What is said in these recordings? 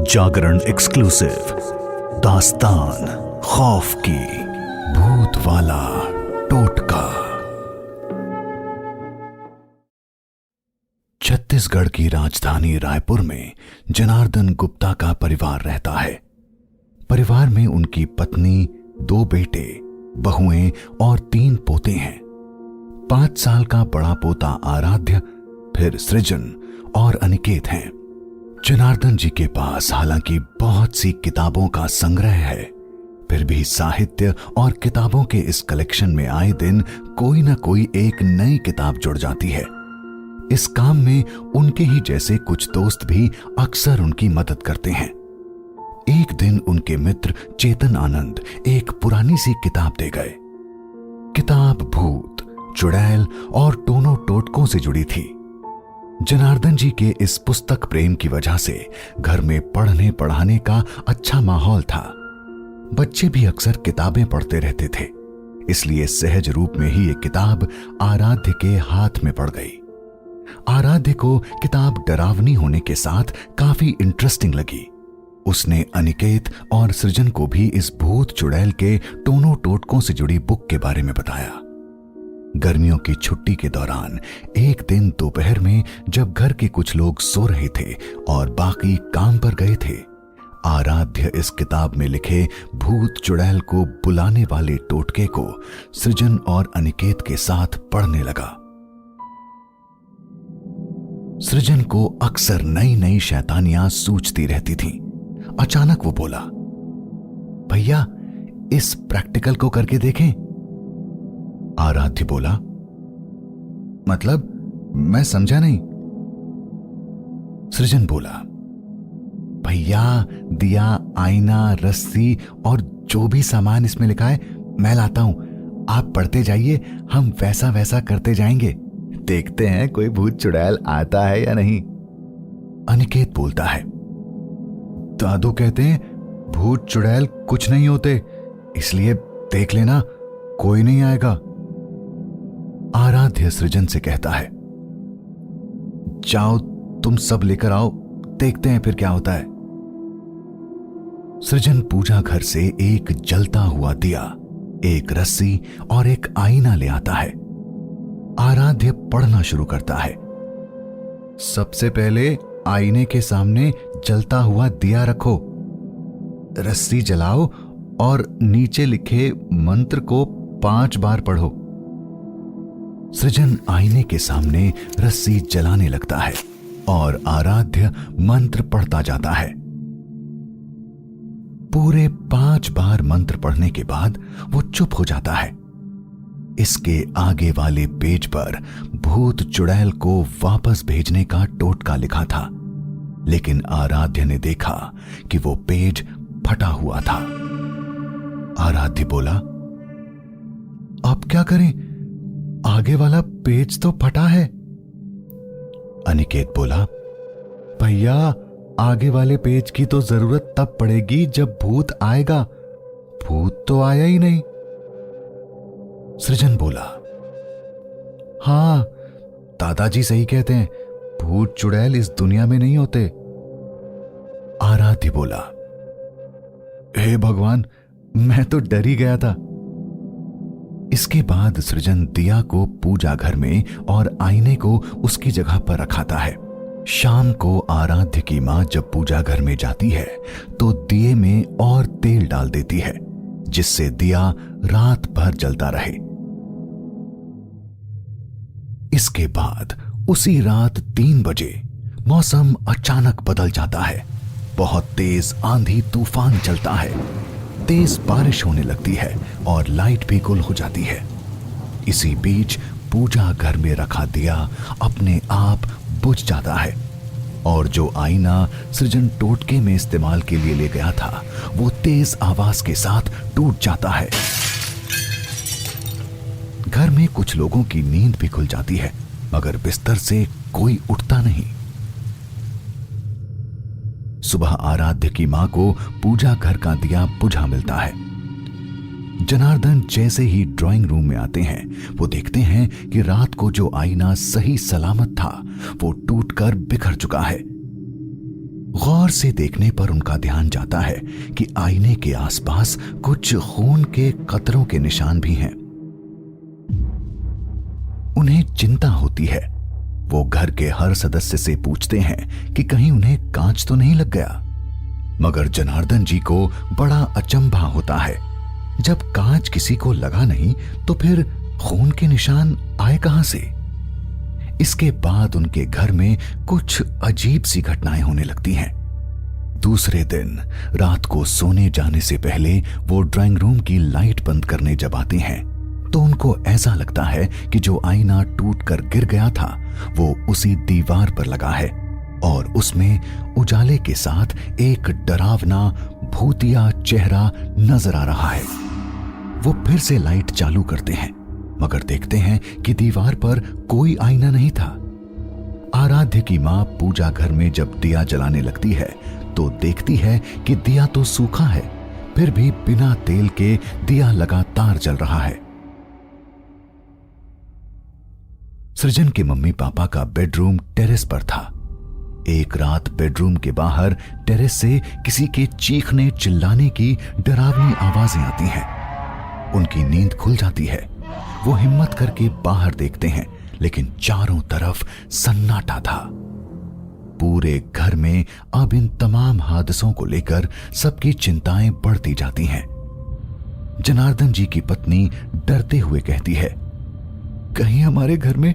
जागरण exclusive दास्तान खौफ की भूत वाला टोटका। छत्तीसगढ़ की राजधानी रायपुर में जनार्दन गुप्ता का परिवार रहता है। परिवार में उनकी पत्नी, 2 बेटे, बहुएं और 3 पोते हैं। 5 साल का बड़ा पोता आराध्य, फिर सृजन और अनिकेत हैं। जनार्दन जी के पास हालांकि बहुत सी किताबों का संग्रह है, फिर भी साहित्य और किताबों के इस कलेक्शन में आए दिन कोई न कोई एक नई किताब जुड़ जाती है। इस काम में उनके ही जैसे कुछ दोस्त भी अक्सर उनकी मदद करते हैं। एक दिन उनके मित्र चेतन आनंद एक पुरानी सी किताब दे गए। किताब भूत, चुड़ैल और टोनो टोटकों से जुड़ी थी। जनार्दन जी के इस पुस्तक प्रेम की वजह से घर में पढ़ने पढ़ाने का अच्छा माहौल था। बच्चे भी अक्सर किताबें पढ़ते रहते थे, इसलिए सहज रूप में ही ये किताब आराध्य के हाथ में पड़ गई। आराध्य को किताब डरावनी होने के साथ काफी इंटरेस्टिंग लगी। उसने अनिकेत और सृजन को भी इस भूत चुड़ैल के टोनो टोटकों से जुड़ी बुक के बारे में बताया। गर्मियों की छुट्टी के दौरान एक दिन दोपहर में जब घर के कुछ लोग सो रहे थे और बाकी काम पर गए थे, आराध्य इस किताब में लिखे भूत चुड़ैल को बुलाने वाले टोटके को सृजन और अनिकेत के साथ पढ़ने लगा। सृजन को अक्सर नई नई शैतानियां सूझती रहती थीं। अचानक वो बोला, भैया इस प्रैक्टिकल को करके देखें। आराध्य बोला, मतलब मैं समझा नहीं। सृजन बोला, भैया दिया, आईना, रस्सी और जो भी सामान इसमें लिखा है मैं लाता हूं, आप पढ़ते जाइए, हम वैसा वैसा करते जाएंगे, देखते हैं कोई भूत चुड़ैल आता है या नहीं। अनिकेत बोलता है, दादू कहते हैं भूत चुड़ैल कुछ नहीं होते, इसलिए देख लेना, कोई नहीं आएगा। आराध्य सृजन से कहता है, जाओ तुम सब लेकर आओ, देखते हैं फिर क्या होता है। सृजन पूजा घर से एक जलता हुआ दिया, एक रस्सी और एक आईना ले आता है। आराध्य पढ़ना शुरू करता है। सबसे पहले आईने के सामने जलता हुआ दिया रखो, रस्सी जलाओ और नीचे लिखे मंत्र को 5 बार पढ़ो। सृजन आईने के सामने रस्सी जलाने लगता है और आराध्य मंत्र पढ़ता जाता है। पूरे 5 बार मंत्र पढ़ने के बाद वो चुप हो जाता है। इसके आगे वाले पेज पर भूत चुड़ैल को वापस भेजने का टोटका लिखा था, लेकिन आराध्य ने देखा कि वो पेज फटा हुआ था। आराध्य बोला, अब क्या करें, आगे वाला पेज तो फटा है। अनिकेत बोला, भैया आगे वाले पेज की तो जरूरत तब पड़ेगी जब भूत आएगा, भूत तो आया ही नहीं। सृजन बोला, हां दादाजी सही कहते हैं, भूत चुड़ैल इस दुनिया में नहीं होते। आराध्य बोला, हे भगवान, मैं तो डर ही गया था। इसके बाद सृजन दिया को पूजा घर में और आईने को उसकी जगह पर रखाता है। शाम को आराध्य की मां जब पूजा घर में जाती है तो दिए में और तेल डाल देती है, जिससे दिया रात भर जलता रहे। इसके बाद उसी रात 3 बजे मौसम अचानक बदल जाता है। बहुत तेज आंधी तूफान चलता है, तेज बारिश होने लगती है और लाइट भी गुल हो जाती है। इसी बीच पूजा घर में रखा दिया अपने आप बुझ जाता है और जो आईना सृजन टोटके में इस्तेमाल के लिए ले गया था वो तेज आवाज के साथ टूट जाता है। घर में कुछ लोगों की नींद भी खुल जाती है, मगर बिस्तर से कोई उठता नहीं। सुबह आराध्य की मां को पूजा घर का दिया बुझा मिलता है। जनार्दन जैसे ही ड्राइंग रूम में आते हैं वो देखते हैं कि रात को जो आईना सही सलामत था वो टूटकर बिखर चुका है। गौर से देखने पर उनका ध्यान जाता है कि आईने के आसपास कुछ खून के कतरों के निशान भी हैं। उन्हें चिंता होती है। वो घर के हर सदस्य से पूछते हैं कि कहीं उन्हें कांच तो नहीं लग गया, मगर जनार्दन जी को बड़ा अचंभा होता है। जब कांच किसी को लगा नहीं तो फिर खून के निशान आए कहां से? इसके बाद उनके घर में कुछ अजीब सी घटनाएं होने लगती हैं। दूसरे दिन रात को सोने जाने से पहले वो ड्राइंग रूम की लाइट बंद करने जब आते हैं तो उनको ऐसा लगता है कि जो आईना टूटकर गिर गया था वो उसी दीवार पर लगा है और उसमें उजाले के साथ एक डरावना भूतिया चेहरा नजर आ रहा है। वो फिर से लाइट चालू करते हैं मगर देखते हैं कि दीवार पर कोई आईना नहीं था। आराध्य की मां पूजा घर में जब दिया जलाने लगती है तो देखती है कि दिया तो सूखा है, फिर भी बिना तेल के दिया लगातार जल रहा है। सृजन के मम्मी पापा का बेडरूम टेरेस पर था। एक रात बेडरूम के बाहर टेरेस से किसी के चीखने चिल्लाने की डरावनी आवाजें आती हैं। उनकी नींद खुल जाती है। वो हिम्मत करके बाहर देखते हैं लेकिन चारों तरफ सन्नाटा था। पूरे घर में अब इन तमाम हादसों को लेकर सबकी चिंताएं बढ़ती जाती हैं। जनार्दन जी की पत्नी डरते हुए कहती है, कहीं हमारे घर में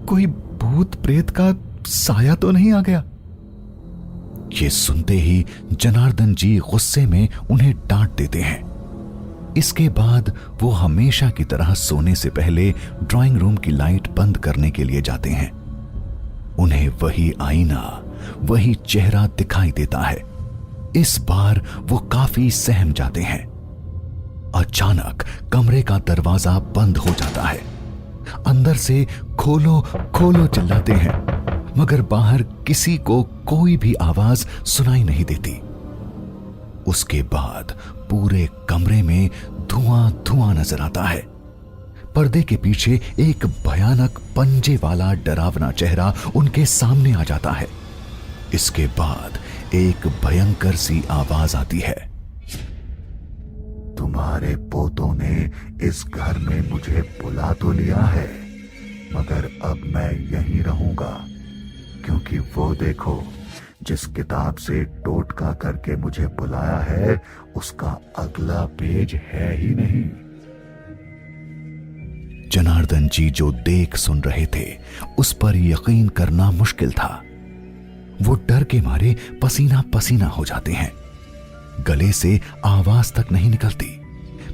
कोई भूत प्रेत का साया तो नहीं आ गया? ये सुनते ही जनार्दन जी गुस्से में उन्हें डांट देते हैं। इसके बाद वो हमेशा की तरह सोने से पहले ड्राइंग रूम की लाइट बंद करने के लिए जाते हैं। उन्हें वही आईना, वही चेहरा दिखाई देता है। इस बार वो काफी सहम जाते हैं। अचानक कमरे का दरवाजा बंद हो जाता है। अंदर से खोलो खोलो चिल्लाते हैं मगर बाहर किसी को कोई भी आवाज सुनाई नहीं देती। उसके बाद पूरे कमरे में धुआं धुआं नजर आता है। पर्दे के पीछे एक भयानक पंजे वाला डरावना चेहरा उनके सामने आ जाता है। इसके बाद एक भयंकर सी आवाज आती है, तुम्हारे पोतों ने इस घर में मुझे बुला तो लिया है मगर अब मैं यहीं रहूंगा, क्योंकि वो देखो जिस किताब से टोटका करके मुझे बुलाया है उसका अगला पेज है ही नहीं। जनार्दन जी जो देख सुन रहे थे उस पर यकीन करना मुश्किल था। वो डर के मारे पसीना पसीना हो जाते हैं। गले से आवाज तक नहीं निकलती।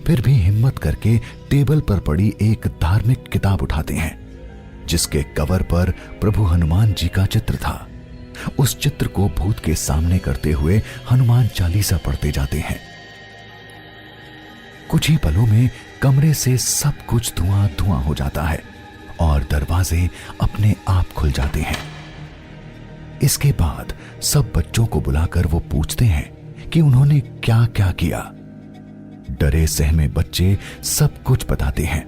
फिर भी हिम्मत करके टेबल पर पड़ी एक धार्मिक किताब उठाते हैं जिसके कवर पर प्रभु हनुमान जी का चित्र था। उस चित्र को भूत के सामने करते हुए हनुमान चालीसा पढ़ते जाते हैं। कुछ ही पलों में कमरे से सब कुछ धुआं धुआं हो जाता है और दरवाजे अपने आप खुल जाते हैं। इसके बाद सब बच्चों को बुलाकर वो पूछते हैं कि उन्होंने क्या क्या किया। डरे सहमे बच्चे सब कुछ बताते हैं।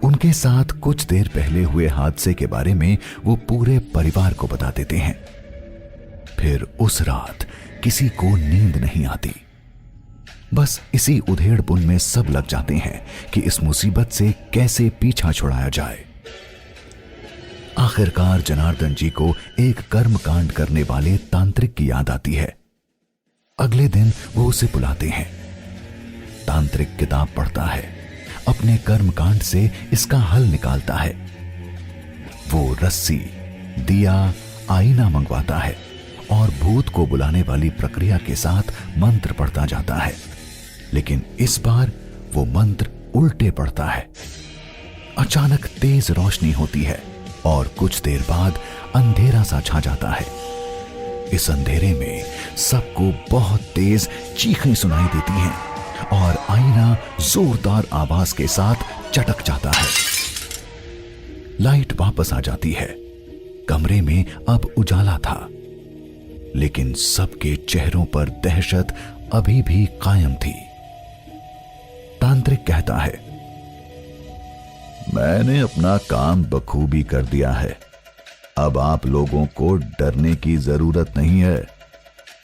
उनके साथ कुछ देर पहले हुए हादसे के बारे में वो पूरे परिवार को बता देते हैं। फिर उस रात किसी को नींद नहीं आती। बस इसी उधेड़-बुन में सब लग जाते हैं कि इस मुसीबत से कैसे पीछा छुड़ाया जाए। आखिरकार जनार्दन जी को एक कर्मकांड करने वाले तांत्रिक की याद आती है। अगले दिन वो उसे बुलाते हैं। तांत्रिक किताब पढ़ता है, अपने कर्मकांड से इसका हल निकालता है। वो रस्सी, दिया, आईना मंगवाता है और भूत को बुलाने वाली प्रक्रिया के साथ मंत्र पढ़ता जाता है। लेकिन इस बार वो मंत्र उल्टे पढ़ता है। अचानक तेज रोशनी होती है और कुछ देर बाद अंधेरा सा छा जाता है। इस अंधेरे में सबको बहुत तेज चीखें सुनाई देती हैं और आईना जोरदार आवाज के साथ चटक जाता है। लाइट वापस आ जाती है। कमरे में अब उजाला था, लेकिन सबके चेहरों पर दहशत अभी भी कायम थी। तांत्रिक कहता है, मैंने अपना काम बखूबी कर दिया है। अब आप लोगों को डरने की जरूरत नहीं है।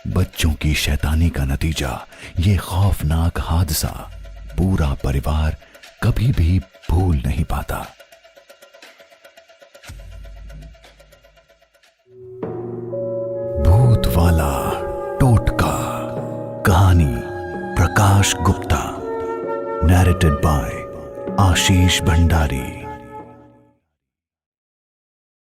बच्चों की शैतानी का नतीजा ये खौफनाक हादसा पूरा परिवार कभी भी भूल नहीं पाता। भूत वाला टोटका। कहानी प्रकाश गुप्ता। नैरेटेड बाय आशीष भंडारी।